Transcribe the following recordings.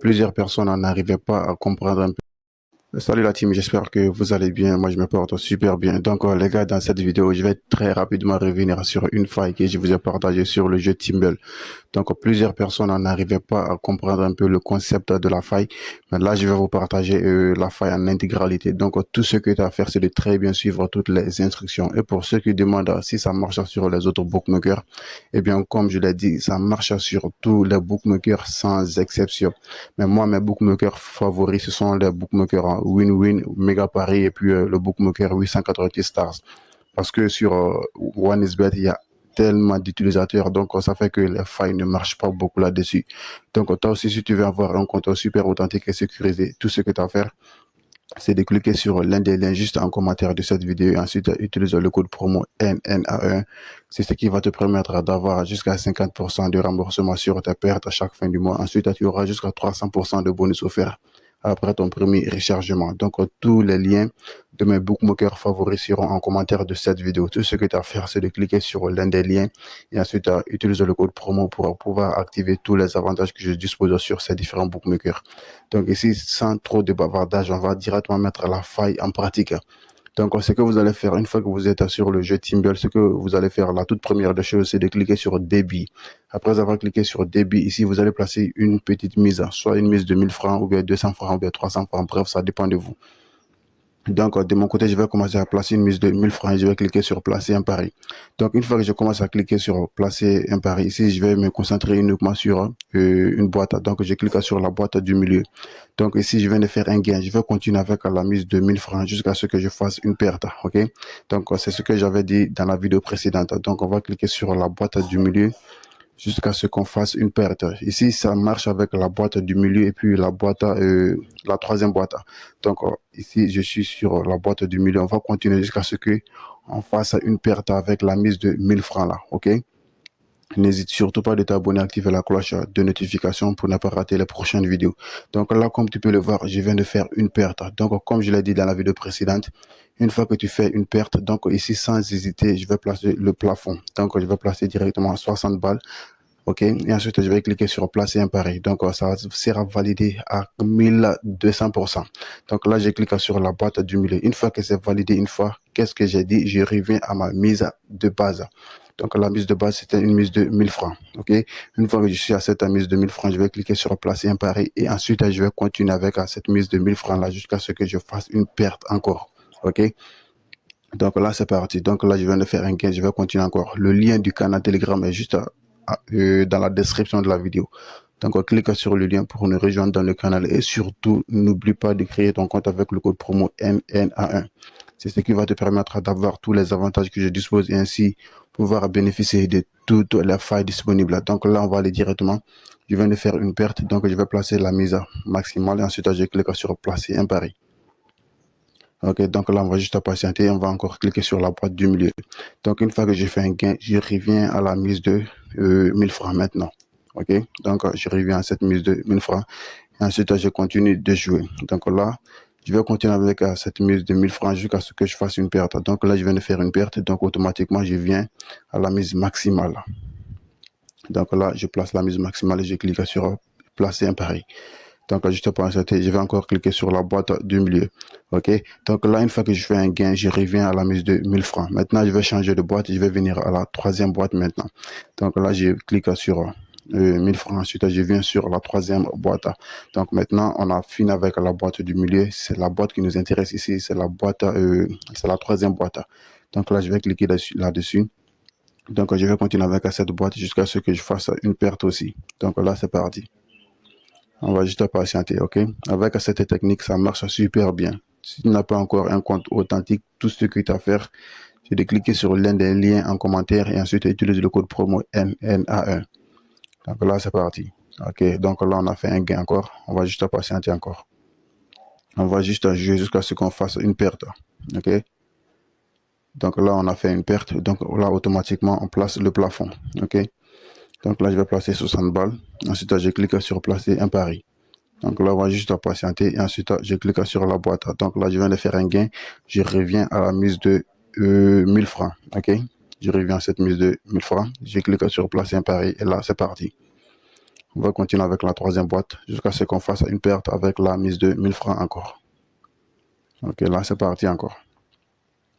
Plusieurs personnes n'en arrivaient pas à comprendre un peu. Salut la team, j'espère que vous allez bien. Moi, je me porte super bien. Donc, les gars, dans cette vidéo, je vais très rapidement revenir sur une faille que je vous ai partagée sur le jeu Timble. Donc, plusieurs personnes n'en arrivaient pas à comprendre un peu le concept de la faille. Mais là, je vais vous partager la faille en intégralité. Donc, tout ce que tu as à faire, c'est de très bien suivre toutes les instructions. Et pour ceux qui demandent si ça marche sur les autres bookmakers, eh bien, comme je l'ai dit, ça marche sur tous les bookmakers sans exception. Mais moi, mes bookmakers favoris, ce sont les bookmakers Win-Win, Mega Paris et puis le bookmaker 880 Stars. Parce que sur OneXBet, il y a tellement d'utilisateurs, donc ça fait que les failles ne marchent pas beaucoup là-dessus. Donc toi aussi, si tu veux avoir un compte super authentique et sécurisé, tout ce que tu as à faire, c'est de cliquer sur l'un des liens juste en commentaire de cette vidéo et ensuite utiliser le code promo NNA1. C'est ce qui va te permettre d'avoir jusqu'à 50% de remboursement sur tes pertes à chaque fin du mois. Ensuite, tu auras jusqu'à 300% de bonus offerts après ton premier rechargement. Donc, tous les liens de mes bookmakers favoris seront en commentaire de cette vidéo. Tout ce que tu as à faire, c'est de cliquer sur l'un des liens et ensuite utiliser le code promo pour pouvoir activer tous les avantages que je dispose sur ces différents bookmakers. Donc ici, sans trop de bavardage, on va directement mettre la faille en pratique. Donc, ce que vous allez faire, une fois que vous êtes sur le jeu Timble, ce que vous allez faire, la toute première des choses, c'est de cliquer sur débit. Après avoir cliqué sur débit, ici, vous allez placer une petite mise, soit une mise de 1000 francs, ou bien 200 francs, ou bien 300 francs. Bref, ça dépend de vous. Donc, de mon côté, je vais commencer à placer une mise de 1000 francs et je vais cliquer sur placer un pari. Donc, une fois que je commence à cliquer sur placer un pari, ici, je vais me concentrer uniquement sur une boîte. Donc, je clique sur la boîte du milieu. Donc, ici, je viens de faire un gain. Je vais continuer avec la mise de 1000 francs jusqu'à ce que je fasse une perte. OK? Donc, c'est ce que j'avais dit dans la vidéo précédente. Donc, on va cliquer sur la boîte du milieu jusqu'à ce qu'on fasse une perte. Ici, ça marche avec la boîte du milieu et puis la boîte, la troisième boîte. Donc, ici, je suis sur la boîte du milieu. On va continuer jusqu'à ce que on fasse une perte avec la mise de 1000 francs là. OK? N'hésite surtout pas de t'abonner, activer la cloche de notification pour ne pas rater les prochaines vidéos. Donc là, comme tu peux le voir, je viens de faire une perte. Donc, comme je l'ai dit dans la vidéo précédente, une fois que tu fais une perte, donc ici, sans hésiter, je vais placer le plafond. Donc, je vais placer directement 60 balles. OK. Et ensuite, je vais cliquer sur placer un pari. Donc, ça sera validé à 1200%. Donc là, je clique sur la boîte du milieu. Une fois que c'est validé, une fois, qu'est-ce que j'ai dit? Je reviens à ma mise de base. Donc, la mise de base, c'était une mise de 1000 francs. OK. Une fois que je suis à cette mise de 1000 francs, je vais cliquer sur placer un pari. Et ensuite, je vais continuer avec cette mise de 1000 francs là jusqu'à ce que je fasse une perte encore. OK. Donc là, c'est parti. Donc là, je viens de faire un gain. Je vais continuer encore. Le lien du canal Telegram est juste dans la description de la vidéo. Donc, clique sur le lien pour nous rejoindre dans le canal. Et surtout, n'oublie pas de créer ton compte avec le code promo NNA1. C'est ce qui va te permettre d'avoir tous les avantages que je dispose et ainsi pouvoir bénéficier de toutes les failles disponibles. Donc là, on va aller directement. Je viens de faire une perte. Donc, je vais placer la mise maximale et ensuite, je clique sur placer un pari. OK, donc là, on va juste patienter. On va encore cliquer sur la boîte du milieu. Donc, une fois que j'ai fait un gain, je reviens à la mise de 1000 francs maintenant. OK, donc je reviens à cette mise de 1000 francs. Et ensuite, je continue de jouer. Donc là, je vais continuer avec cette mise de 1000 francs jusqu'à ce que je fasse une perte. Donc là, je viens de faire une perte. Donc, automatiquement, je viens à la mise maximale. Donc là, je place la mise maximale et je clique sur placer un pari. Donc, juste pour insérer, je vais encore cliquer sur la boîte du milieu. OK. Donc là, une fois que je fais un gain, je reviens à la mise de 1000 francs. Maintenant, je vais changer de boîte. Je vais venir à la troisième boîte maintenant. Donc là, je clique sur 1000 francs. Ensuite, je viens sur la troisième boîte. Donc maintenant, on a fini avec la boîte du milieu. C'est la boîte qui nous intéresse ici. C'est la boîte, c'est la troisième boîte. Donc là, je vais cliquer là-dessus. Donc, je vais continuer avec cette boîte jusqu'à ce que je fasse une perte aussi. Donc là, c'est parti. On va juste patienter, OK? Avec cette technique, ça marche super bien. Si tu n'as pas encore un compte authentique, tout ce que tu as à faire, c'est de cliquer sur l'un des liens en commentaire et ensuite utiliser le code promo NNA1. Donc là, c'est parti. OK, donc là, on a fait un gain encore. On va juste patienter encore. On va juste jouer jusqu'à ce qu'on fasse une perte. OK? Donc là, on a fait une perte. Donc là, automatiquement, on place le plafond. OK? Donc là, je vais placer 60 balles. Ensuite, je clique sur placer un pari. Donc là, on va juste patienter et ensuite, je clique sur la boîte. Donc là, je viens de faire un gain. Je reviens à la mise de 1000 francs. OK? Je reviens à cette mise de 1000 francs. Je clique sur placer un pari et là, c'est parti. On va continuer avec la troisième boîte jusqu'à ce qu'on fasse une perte avec la mise de 1000 francs encore. Ok, là c'est parti encore.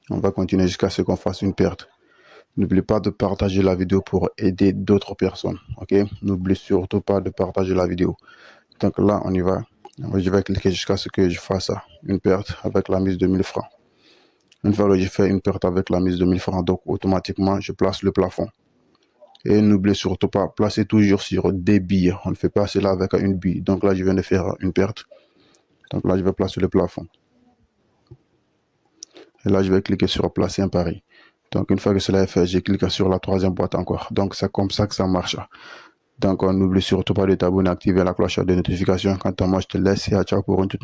On va continuer jusqu'à ce qu'on fasse une perte. N'oubliez pas de partager la vidéo pour aider d'autres personnes. Ok, n'oubliez surtout pas de partager la vidéo. Donc là, on y va. Je vais cliquer jusqu'à ce que je fasse une perte avec la mise de 1000 francs. Une fois que j'ai fait une perte avec la mise de 1000 francs, donc automatiquement, je place le plafond. Et n'oubliez surtout pas, placez toujours sur des billes. On ne fait pas cela avec une bille. Donc là, je viens de faire une perte. Donc là, je vais placer le plafond. Et là, je vais cliquer sur placer un pari. Donc une fois que cela est fait, je clique sur la troisième boîte encore. Donc c'est comme ça que ça marche. Donc n'oublie surtout pas de t'abonner, activer la cloche de notification. Quant à moi, je te laisse et à ciao pour une toute